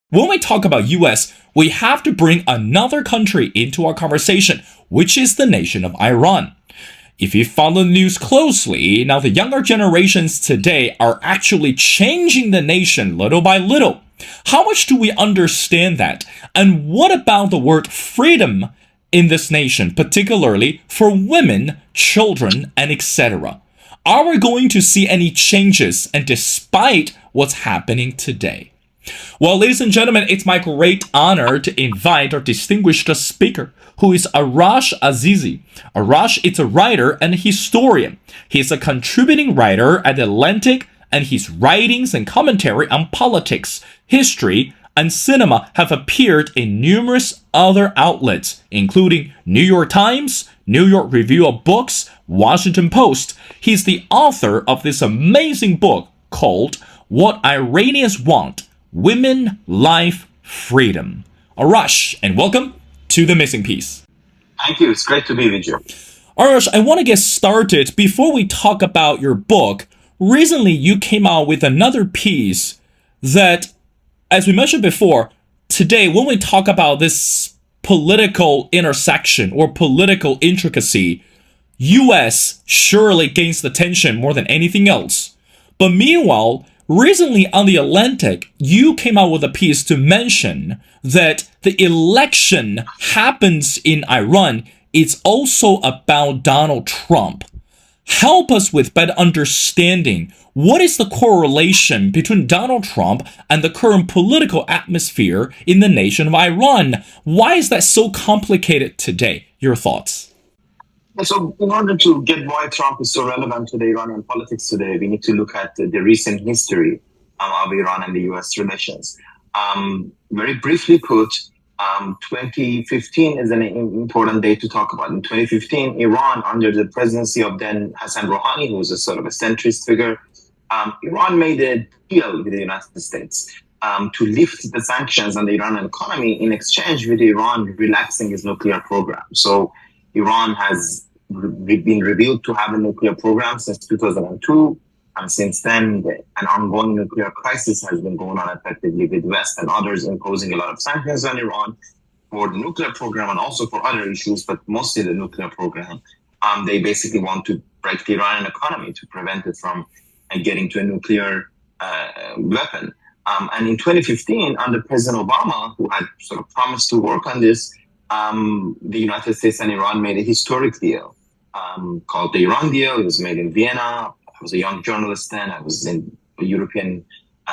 When we talk about US, we have to bring another country into our conversation, which is the nation of Iran. If you follow the news closely, now the younger generations today are actually changing the nation little by little. How much do we understand that? And what about the word freedom in this nation, particularly for women, children, and etc.? Are we going to see any changes and despite what's happening today? Well, ladies and gentlemen, it's my great honor to invite our distinguished speaker, who is Arash Azizi. Arash is a writer and historian. He's a contributing writer at The Atlantic, and his writings and commentary on politics, history, and cinema have appeared in numerous other outlets, including New York Times, New York Review of Books, Washington Post. He's the author of this amazing book called What Iranians Want: Women, Life, Freedom. Arash, and welcome to The Missing Piece. Thank you. It's great to be with you. Arash, I want to get started. Before we talk about your book, recently you came out with another piece that, as we mentioned before, today when we talk about this political intersection or political intricacy, US surely gains the attention more than anything else. But meanwhile, recently on The Atlantic, you came out with a piece to mention that the election happens in Iran. It's also about Donald Trump. Help us with better understanding what is the correlation between Donald Trump and the current political atmosphere in the nation of Iran. Why is that so complicated today? Your thoughts? So, in order to get why Trump is so relevant to the Iranian politics today, we need to look at the recent history of Iran and the US relations. Very briefly put, 2015 is an important day to talk about. In 2015, Iran, under the presidency of then Hassan Rouhani, who was a sort of a centrist figure, Iran made a deal with the United States to lift the sanctions on the Iranian economy in exchange with Iran relaxing its nuclear program. So Iran has been revealed to have a nuclear program since 2002. And since then, an ongoing nuclear crisis has been going on effectively with West and others imposing a lot of sanctions on Iran for the nuclear program and also for other issues, but mostly the nuclear program. They basically want to break the Iranian economy to prevent it from getting to a nuclear weapon. And in 2015, under President Obama, who had sort of promised to work on this, the United States and Iran made a historic deal called the Iran deal. It was made in Vienna. I was a young journalist then. I was in European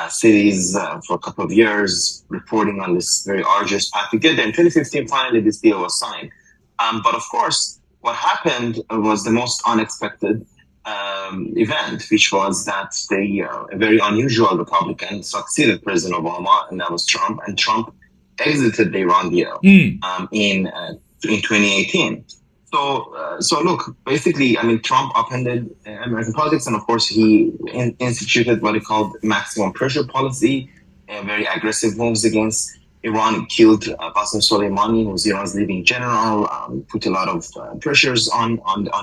cities for a couple of years reporting on this very arduous path to get there. In 2015, finally, this deal was signed. But of course, what happened was the most unexpected event, which was that a very unusual Republican succeeded President Obama, and that was Trump. And Trump exited the Iran deal in 2018. So look, basically, I mean, Trump upended American politics, and of course, he instituted what he called maximum pressure policy, very aggressive moves against Iran. He killed Qasem Soleimani, who was Iran's leading general, put a lot of pressures on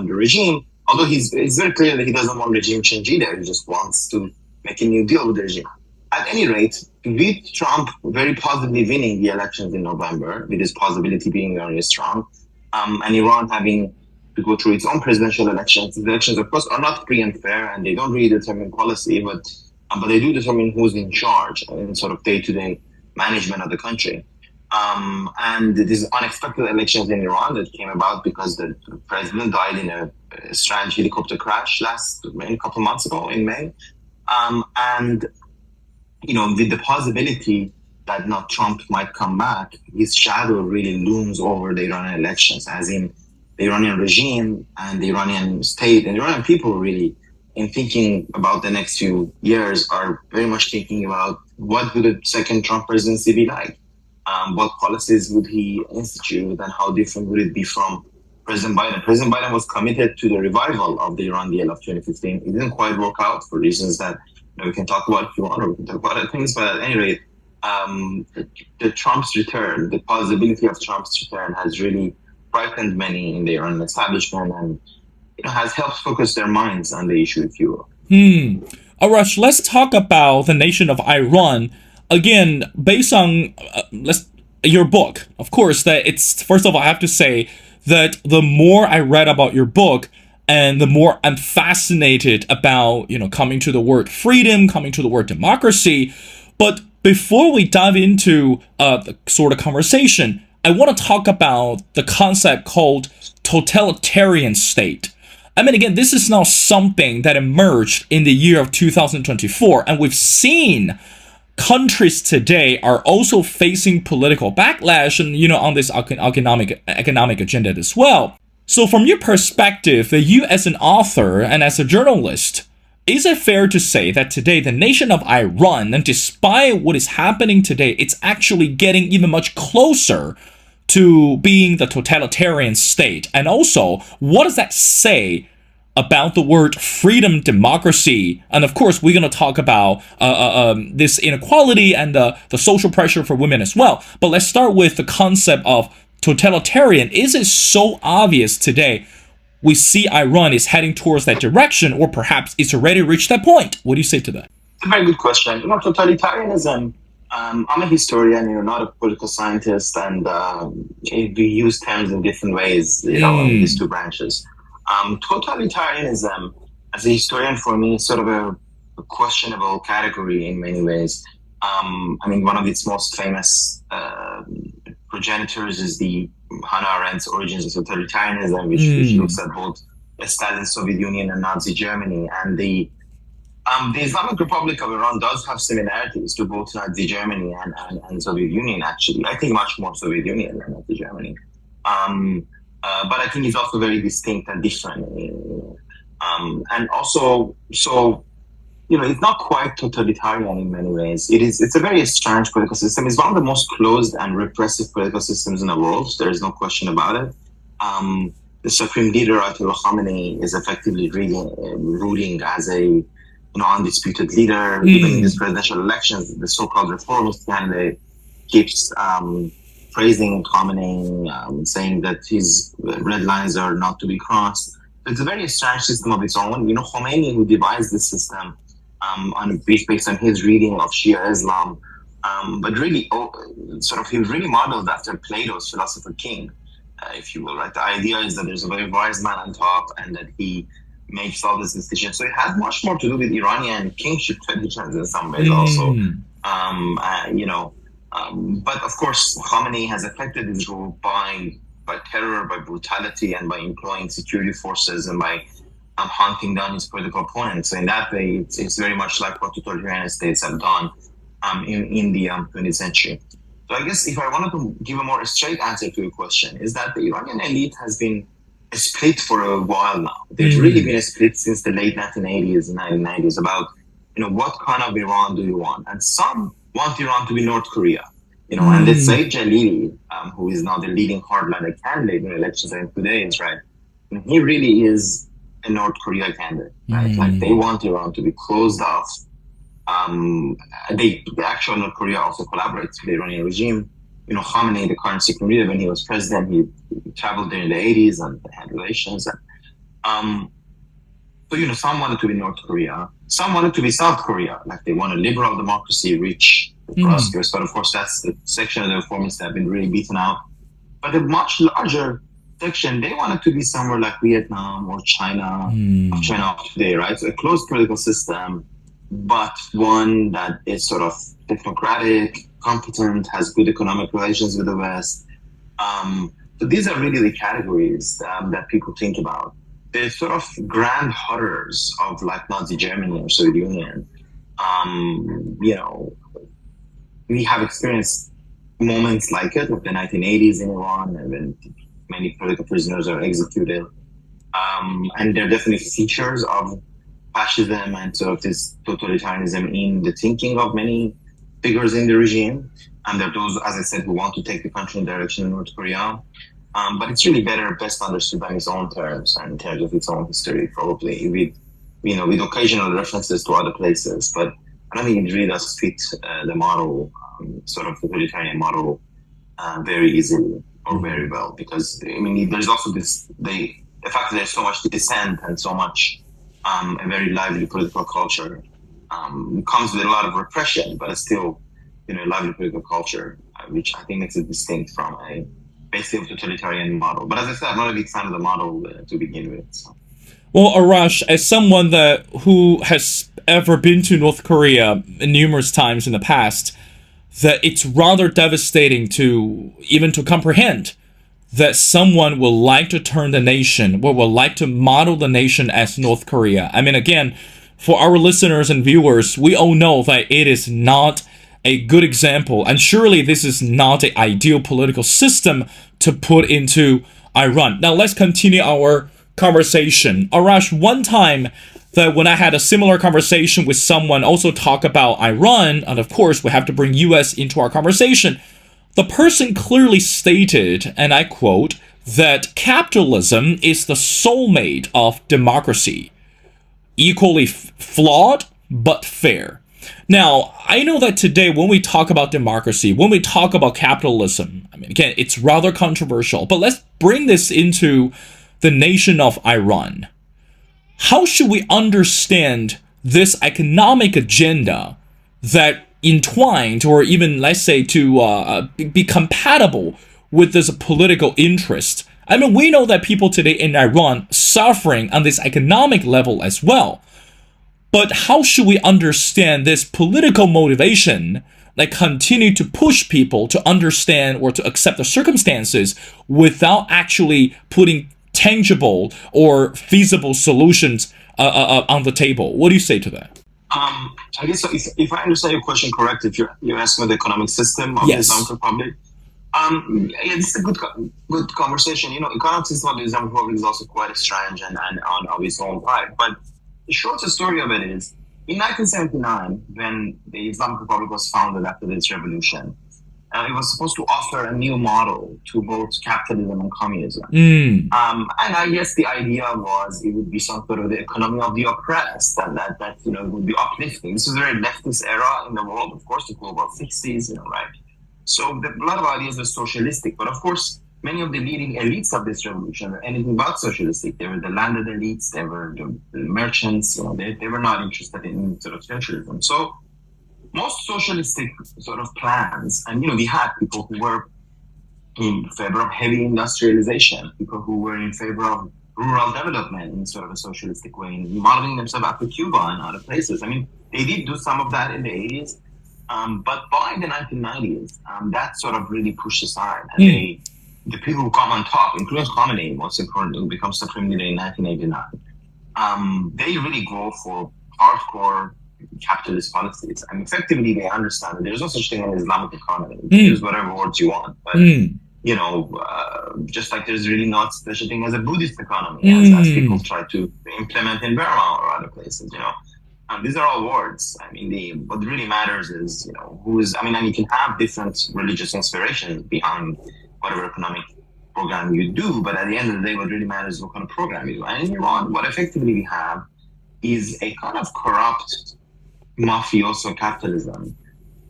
the regime. Although it's very clear that he doesn't want regime change either. He just wants to make a new deal with the regime. At any rate, with Trump very positively winning the elections in November, with his possibility being very strong, and Iran having to go through its own presidential elections. The elections, of course, are not free and fair, and they don't really determine policy, but they do determine who's in charge in sort of day-to-day management of the country. And these unexpected elections in Iran that came about because the president died in a strange helicopter crash a couple of months ago in May. And, you know, with the possibility that now Trump might come back, his shadow really looms over the Iranian elections, as in the Iranian regime and the Iranian state and the Iranian people really, in thinking about the next few years, are very much thinking about what would a second Trump presidency be like? What policies would he institute and how different would it be from President Biden? President Biden was committed to the revival of the Iran deal of 2015. It didn't quite work out for reasons that we can talk about if you want, or we can talk about other things, but at any rate, the Trump's return, the possibility of Trump's return has really frightened many in the Iranian establishment and has helped focus their minds on the issue, if you will. Arash, let's talk about the nation of Iran. again, based on your book, of course, that it's first of all, I have to say that the more I read about your book, and the more I'm fascinated about, coming to the word freedom, coming to the word democracy. But before we dive into the sort of conversation, I want to talk about the concept called totalitarian state. I mean, again, this is now something that emerged in the year of 2024, and we've seen countries today are also facing political backlash and, on this economic agenda as well. So from your perspective, that you as an author and as a journalist, is it fair to say that today the nation of Iran, and despite what is happening today, it's actually getting even much closer to being the totalitarian state? And also, what does that say about the word freedom, democracy? And of course, we're going to talk about this inequality and the social pressure for women as well. But let's start with the concept of totalitarian. Is it so obvious today we see Iran is heading towards that direction, or perhaps it's already reached that point? What do you say to that? It's a very good question. Totalitarianism, I'm a historian, not a political scientist, and we use terms in different ways, in these two branches. Totalitarianism, as a historian, for me, is sort of a questionable category in many ways. One of its most famous progenitors is the Hannah Arendt's Origins of Totalitarianism, which looks at both Stalin's Soviet Union and Nazi Germany. And the Islamic Republic of Iran does have similarities to both Nazi Germany and Soviet Union, actually. I think much more Soviet Union than Nazi Germany. But I think it's also very distinct and different. And also, it's not quite totalitarian in many ways. It's a very strange political system. It's one of the most closed and repressive political systems in the world. There is no question about it. The supreme leader, Ayatollah Khamenei, is effectively ruling as a undisputed leader. Even in these presidential elections, the so-called reformist candidate keeps praising Khamenei, saying that his red lines are not to be crossed. It's a very strange system of its own. Khomeini, who devised this system, based on his reading of Shia Islam, but really, he was really modeled after Plato's philosopher king, if you will, right? The idea is that there's a very wise man on top and that he makes all these decisions. So it has much more to do with Iranian kingship traditions in some ways also. But of course, Khamenei has affected his rule by terror, by brutality, and by employing security forces and by hunting down his political opponents. So in that way, it's very much like what totalitarian states have done in the 20th century. So I guess if I wanted to give a more straight answer to your question, is that the Iranian elite has been split for a while now. There's really been a split since the late 1980s and 1990s about, what kind of Iran do you want? And some want Iran to be North Korea, and the Saeed Jalili, who is now the leading hardliner candidate in the elections in 2 days, right? He really is a North Korea candidate, right? Like they want Iran to be closed off. The actual North Korea also collaborates with the Iranian regime. Khamenei, the current supreme leader, when he was president, he traveled there in the 80s and they had relations. So, some wanted to be North Korea. Some wanted to be South Korea. Like they want a liberal democracy, rich, prosperous. But of course, that's the section of the reformists that have been really beaten out. But a much larger section, they wanted to be somewhere like Vietnam or China of today, right? So a closed political system, but one that is sort of technocratic, competent, has good economic relations with the West. So these are really the categories that people think about. They're sort of grand horrors of like Nazi Germany or Soviet Union. We have experienced moments like it, like the 1980s in Iran, and when many political prisoners are executed. And there are definitely features of fascism and sort of this totalitarianism in the thinking of many figures in the regime. And there are those, as I said, who want to take the country in the direction of North Korea. But it's really best understood by its own terms and in terms of its own history, probably with occasional references to other places. But I don't think it really does fit the model, sort of totalitarian model, very easily or very well. Because there's also the fact that there's so much dissent and so much a very lively political culture comes with a lot of repression, but it's still, a lively political culture, which I think makes it distinct from a basically totalitarian model. But as I said, I'm not a big fan of the model to begin with. So. Well, Arash, as someone who has ever been to North Korea numerous times in the past, that it's rather devastating to even to comprehend that someone will like to turn the nation, or will like to model the nation as North Korea. I mean, again, for our listeners and viewers, we all know that it is not a good example, and surely this is not an ideal political system to put into Iran. Now, let's continue our conversation. Arash, one time that when I had a similar conversation with someone also talk about Iran, and of course we have to bring US into our conversation, the person clearly stated, and I quote, that capitalism is the soulmate of democracy, equally flawed but fair. Now, I know that today when we talk about democracy, when we talk about capitalism, I mean, again, it's rather controversial, but let's bring this into the nation of Iran. How should we understand this economic agenda that entwined, or even, let's say, to be compatible with this political interest? I mean, we know that people today in Iran suffering on this economic level as well. But how should we understand this political motivation that continue to push people to understand or to accept the circumstances without actually putting tangible or feasible solutions on the table? What do you say to that? I guess so if I understand your question correct, if you're asking about the economic system of the Islamic Republic, it's a good conversation. Economic system of the Islamic Republic is also quite strange and on its own right. But the shorter story of it is, in 1979, when the Islamic Republic was founded after this revolution, it was supposed to offer a new model to both capitalism and communism. And I guess the idea was it would be some sort of the economy of the oppressed, and that it would be uplifting. This is a very leftist era in the world, of course, the global 60s, right? So a lot of ideas were socialistic, but of course, many of the leading elites of this revolution were anything but socialistic. They were the landed elites, they were the merchants, they were not interested in sort of socialism. So most socialistic sort of plans, and we had people who were in favor of heavy industrialization, people who were in favor of rural development in sort of a socialistic way, modeling themselves after Cuba and other places. I mean, they did do some of that in the 80s, but by the 1990s, that sort of really pushed aside. And the people who come on top, including Khamenei, most importantly, who becomes supreme leader in 1989, they really go for hardcore capitalist policies. And effectively, they understand that there's no such thing as an Islamic economy. You can use whatever words you want. But, just like there's really not such a thing as a Buddhist economy, as people try to implement in Burma or other places, these are all words. I mean, what really matters is, and you can have different religious inspirations behind whatever economic program you do, but at the end of the day, what really matters is what kind of program you do. And in Iran, what effectively we have is a kind of corrupt mafioso capitalism,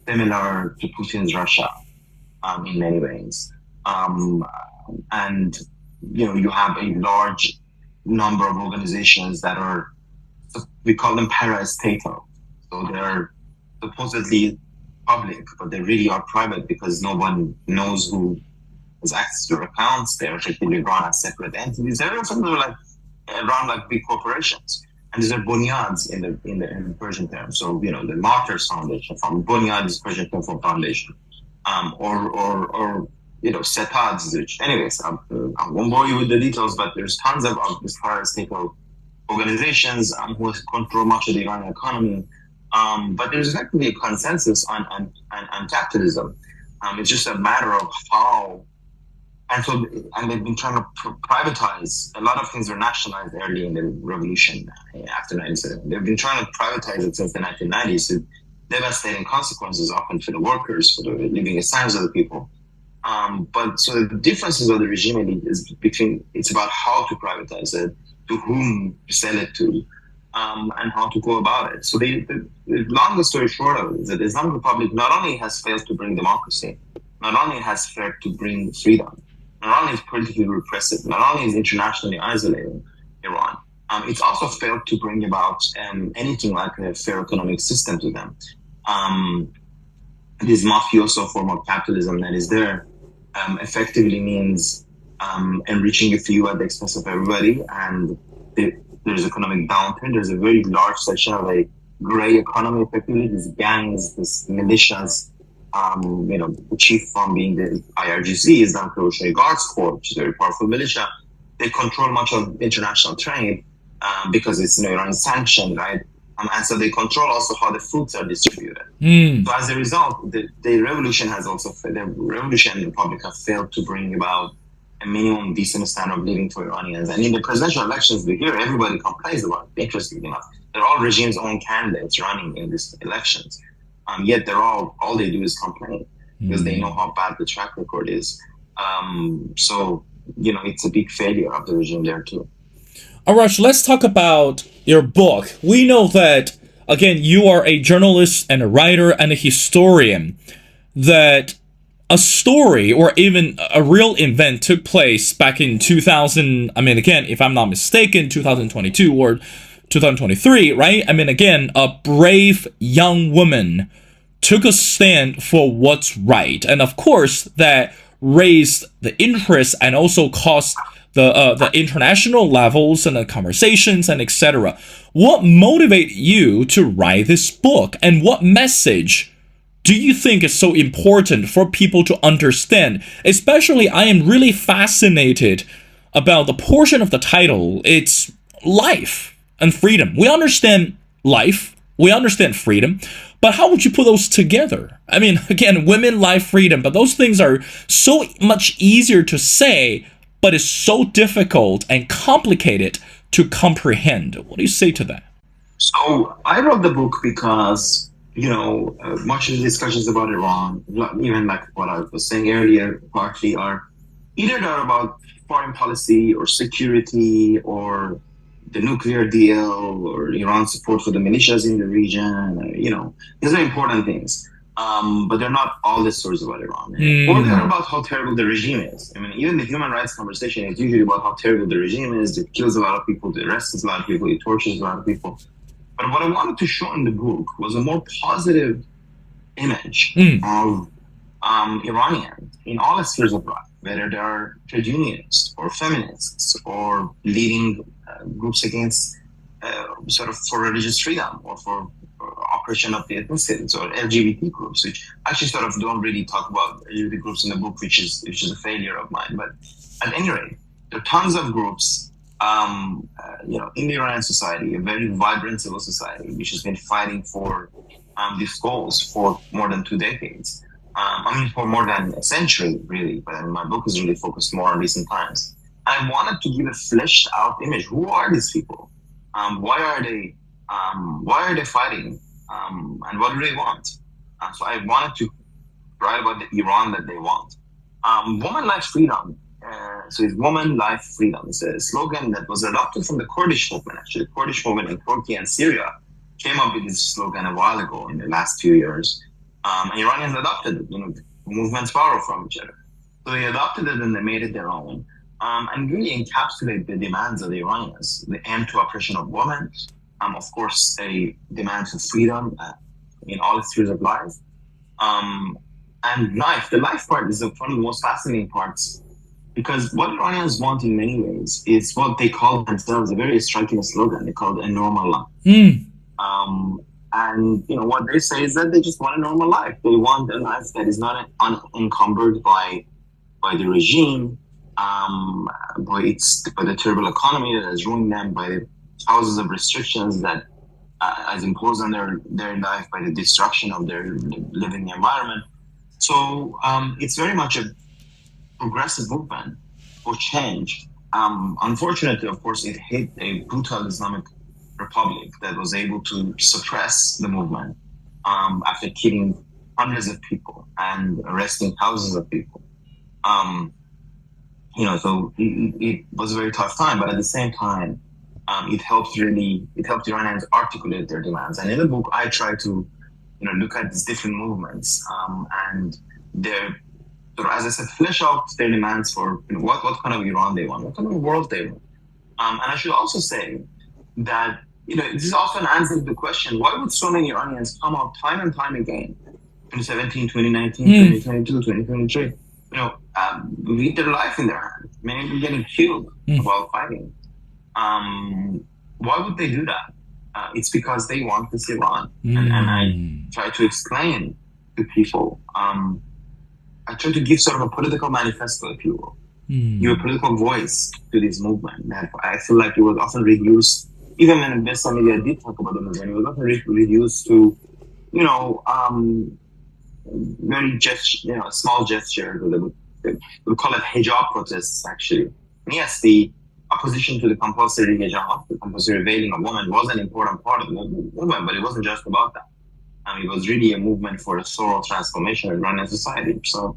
similar to Putin's Russia in many ways. And, you have a large number of organizations that are, we call them paraestatal. So they're supposedly public, but they really are private because no one knows who has access to their accounts. They're effectively run as separate entities. They're run like big corporations. And these are bunyads in the Persian term. So, the Martyrs Foundation, from bunyad is Persian term for foundation. Or setads, which, anyways, I won't bore you with the details, but there's tons of these parastatal organizations who control much of the Iranian economy. But there's effectively a consensus on capitalism. It's just a matter of how. And they've been trying to privatize. A lot of things were nationalized early in the revolution after 1997. They've been trying to privatize it since the 1990s with devastating consequences, often for the workers, for the living standards of the people. But so the differences of the regime is it's about how to privatize it, to whom to sell it to, and how to go about it. So the longest story short of it is that the Islamic Republic not only has failed to bring democracy, not only has failed to bring freedom, not only is politically repressive, not only is internationally isolating Iran, it's also failed to bring about anything like a fair economic system to them. this mafioso form of capitalism that is there effectively means enriching a few at the expense of everybody, and there's economic downturn. There's a very large section of a gray economy, effectively, these gangs, these militias. The chief from being the IRGC is the Revolutionary Guards Corps, which is a very powerful militia. They control much of international trade because it's Iran sanctioned, right? And so they control also how the fruits are distributed. So as a result, the revolution has also the revolution and the republic have failed to bring about a minimum decent standard of living for Iranians. And in the presidential elections we hear, everybody complains about it, interestingly enough. They're all regime's own candidates running in these elections. Yet all they do is complain because they know how bad the track record is. So it's a big failure of the regime there too. Arash, let's talk about your book. We know that, again, you are a journalist and a writer and a historian, that a story or even a real event took place back in 2000, again, if I'm not mistaken, 2022 or 2023, right? Again, a brave young woman took a stand for what's right. And of course, that raised the interest and also caused the international levels and the conversations and etc. What motivated you to write this book, and what message do you think is so important for people to understand? Especially, I am really fascinated about the portion of the title. It's life and freedom. We understand life, we understand freedom, but how would you put those together? Again, women, life, freedom, but those things are so much easier to say, but it's so difficult and complicated to comprehend. What do you say to that? So I wrote the book because, much of the discussions about Iran, even like what I was saying earlier, partly are either they're about foreign policy or security or the nuclear deal or Iran's support for the militias in the region. These are important things. But they're not all the stories about Iran. Or they're about how terrible the regime is. Even the human rights conversation is usually about how terrible the regime is. It kills a lot of people, it arrests a lot of people, it tortures a lot of people. But what I wanted to show in the book was a more positive image of Iranians in all spheres of life, whether they're trade unionists or feminists or leading groups against sort of for religious freedom or for oppression of the ethnicities or LGBT groups, which actually sort of don't really talk about LGBT groups in the book, which is a failure of mine. But at any rate, there are tons of groups, in the Iranian society, a very vibrant civil society, which has been fighting for these goals for more than 2 decades. For more than a century, really. But my book is really focused more on recent times. I wanted to give a fleshed out image. Who are these people? Why are they fighting? And what do they want? So I wanted to write about the Iran that they want. Woman, life, freedom. So it's woman, life, freedom. It's a slogan that was adopted from the Kurdish movement, actually. The Kurdish movement in Turkey and Syria came up with this slogan a while ago in the last few years. And Iranians adopted it. Movements borrow from each other. So they adopted it and they made it their own. And really encapsulate the demands of the Iranians, the end to oppression of women, of course, a demand for freedom in all spheres of life. And life, the life part is one of the most fascinating parts, because what Iranians want in many ways is what they call themselves, a very striking slogan, they call it a normal life. And what they say is that they just want a normal life. They want a life that is not unencumbered by the regime, by the terrible economy that has ruined them, by the thousands of restrictions that is imposed on their life, by the destruction of their living environment. So it's very much a progressive movement for change. Unfortunately, of course, it hit a brutal Islamic republic that was able to suppress the movement after killing hundreds of people and arresting thousands of people. So it was a very tough time, but at the same time, it helped Iranians articulate their demands. And in the book, I try to, look at these different movements and their, as I said, flesh out their demands for what kind of Iran they want, what kind of world they want. And I should also say that this is often answers the question: why would so many Iranians come out time and time again 2017, 2019, 2022, 2023. With their life in their hands. Many people getting killed while fighting. Why would they do that? It's because they want this Iran. And I try to explain to people, I try to give sort of a political manifesto, if you will. Your political voice to this movement. That I feel like it was often reduced, even when the some media did talk about the movement, it was often reduced to, very small gestures. They would call it hijab protests, actually. And yes, the opposition to the compulsory hijab, the compulsory veiling of women, was an important part of the movement, but it wasn't just about that. It was really a movement for a thorough transformation of Iranian society. So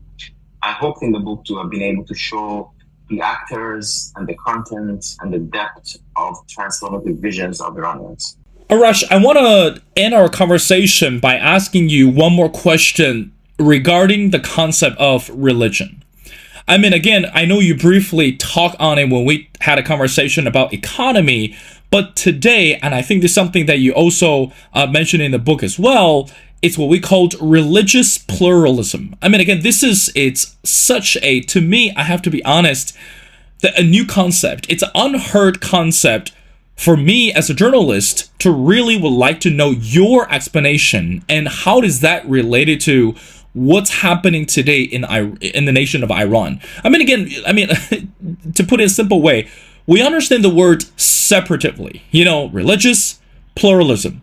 I hope in the book to have been able to show the actors and the content and the depth of transformative visions of Iranians. Arash, I want to end our conversation by asking you one more question regarding the concept of religion. I mean, again, I know you briefly talked on it when we had a conversation about economy, but today, and I think this is something that you also mentioned in the book as well, it's what we called religious pluralism. I mean, again, it's such a, to me, I have to be honest, a new concept. It's an unheard concept for me as a journalist to really would like to know your explanation and how does that related to what's happening today in the nation of Iran. I mean, again, to put it in a simple way, we understand the word separatively, religious pluralism.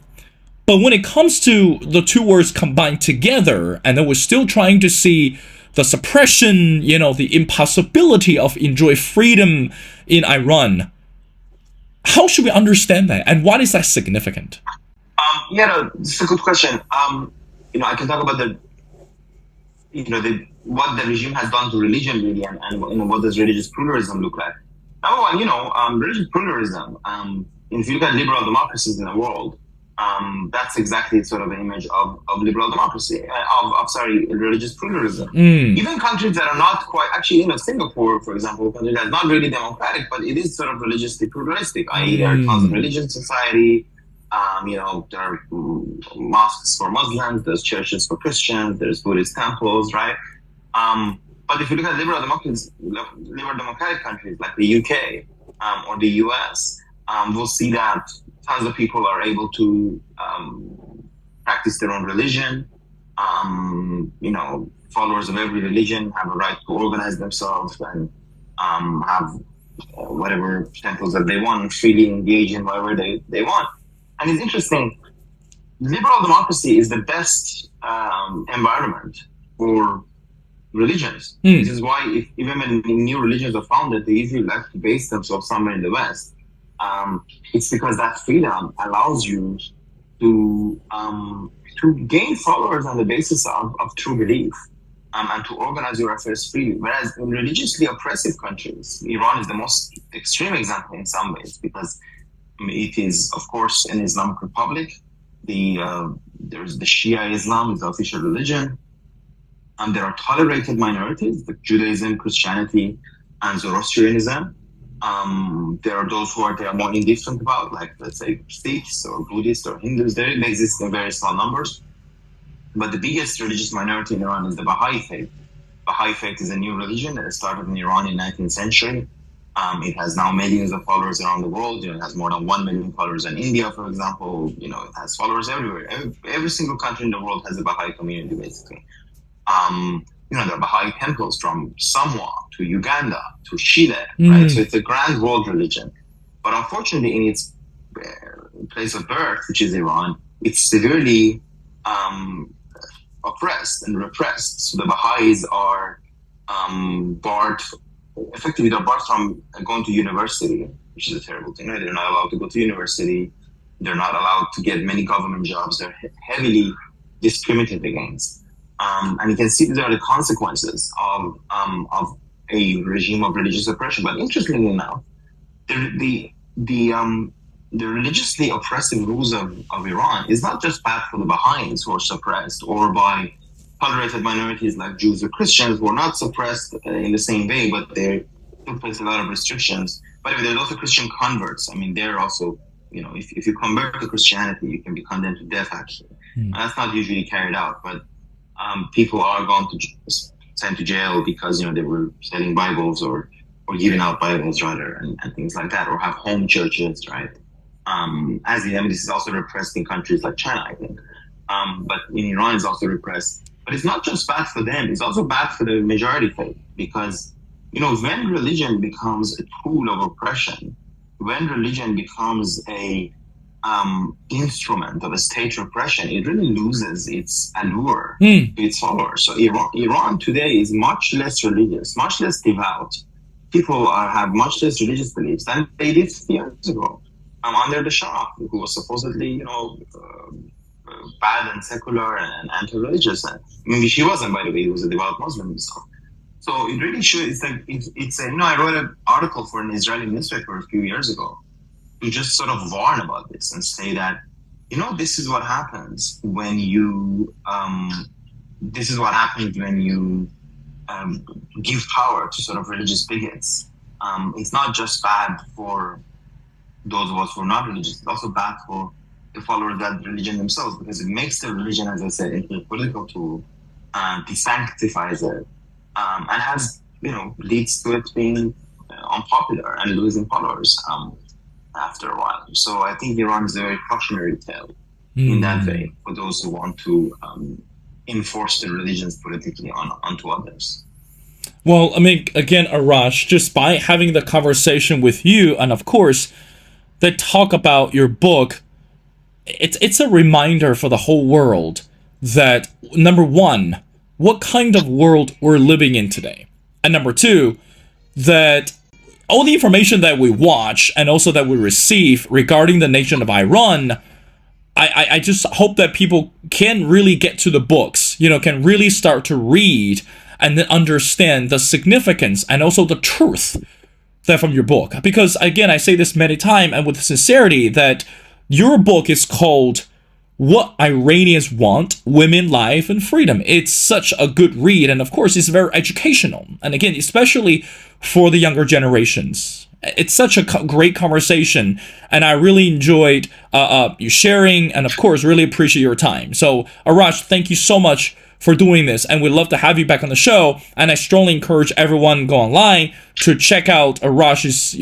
But when it comes to the two words combined together, and then we're still trying to see the suppression, the impossibility of enjoy freedom in Iran, how should we understand that, and why is that significant? It's a good question. I can talk about what the regime has done to religion, really, and what does religious pluralism look like. Number one, religious pluralism. If you look at liberal democracies in the world, that's exactly sort of an image of liberal democracy, religious pluralism. Even countries that are not quite, actually, Singapore, for example, a country that's not really democratic, but it is sort of religiously pluralistic, i.e. there are tons of religions in society, there are mosques for Muslims, there's churches for Christians, there's Buddhist temples, right? But if you look at liberal democratic countries like the UK or the US, we'll see that tons of people are able to practice their own religion. Followers of every religion have a right to organize themselves and have whatever temples that they want, freely engage in whatever they want. And it's interesting, liberal democracy is the best environment for religions. This is why even when new religions are founded, they usually like to base themselves somewhere in the West. It's because that freedom allows you to gain followers on the basis of true belief and to organize your affairs freely. Whereas in religiously oppressive countries, Iran is the most extreme example in some ways because it is, of course, an Islamic republic. There's the Shia Islam is the official religion. And there are tolerated minorities like Judaism, Christianity, and Zoroastrianism. There are those who they are more indifferent about, like, let's say, Sikhs or Buddhists or Hindus. They exist in very small numbers. But the biggest religious minority in Iran is the Baha'i faith. Baha'i faith is a new religion that started in Iran in the 19th century. It has now millions of followers around the world. It has more than 1 million followers in India, for example. It has followers everywhere. Every single country in the world has a Baha'i community, basically. There are Baha'i temples from Samoa to Uganda to Chile, right? So it's a grand world religion. But unfortunately, in its place of birth, which is Iran, it's severely oppressed and repressed. So the Baha'is are barred. Effectively, they're barred from going to university, which is a terrible thing, right? They're not allowed to go to university. They're not allowed to get many government jobs. They're heavily discriminated against. And you can see these are the consequences of a regime of religious oppression. But interestingly enough, the religiously oppressive rules of Iran is not just bad for the Baha'is who are suppressed, or by tolerated minorities like Jews or Christians who are not suppressed in the same way, but they still face a lot of restrictions. But there's also Christian converts. I mean, they're also, if you convert to Christianity, you can be condemned to death, actually. And that's not usually carried out, but people are going to sent to jail because they were selling Bibles or giving out Bibles rather, and things like that, or have home churches, right? This is also repressed in countries like China, I think. But in Iran, it's also repressed. But it's not just bad for them; it's also bad for the majority faith, because when religion becomes a tool of oppression, when religion becomes a instrument of a state repression, it really loses its allure to its followers. So Iran today is much less religious, much less devout. People have much less religious beliefs than they did years ago, under the Shah, who was supposedly, bad and secular and anti-religious. And she wasn't, by the way. He was a devout Muslim himself. So it really shows. I wrote an article for an Israeli newspaper a few years ago to just sort of warn about this and say that, this is what happens when you, give power to sort of religious bigots. It's not just bad for those of us who are not religious, it's also bad for the followers of that religion themselves, because it makes the religion, as I said, into a political tool, desanctifies it, and leads to it being unpopular and losing followers after a while. So I think Iran is a very cautionary tale in that way for those who want to enforce their religions politically onto others. Well, again, Arash, just by having the conversation with you, and of course, the talk about your book, it's a reminder for the whole world that, number one, what kind of world we're living in today, and number two, that all the information that we watch and also that we receive regarding the nation of Iran, I just hope that people can really get to the books, can really start to read and then understand the significance and also the truth that from your book. Because again, I say this many times and with sincerity, that your book is called What Iranians Want, Women, Life, and Freedom. It's such a good read, and of course, it's very educational. And again, especially for the younger generations. It's such a great conversation, and I really enjoyed you sharing, and of course, really appreciate your time. So, Arash, thank you so much for doing this, and we'd love to have you back on the show. And I strongly encourage everyone to go online to check out Arash's,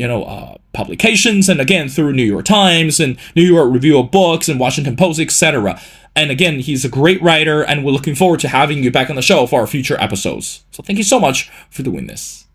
publications, and again through New York Times and New York Review of Books and Washington Post, etc. And again, he's a great writer, and we're looking forward to having you back on the show for our future episodes. So thank you so much for doing this.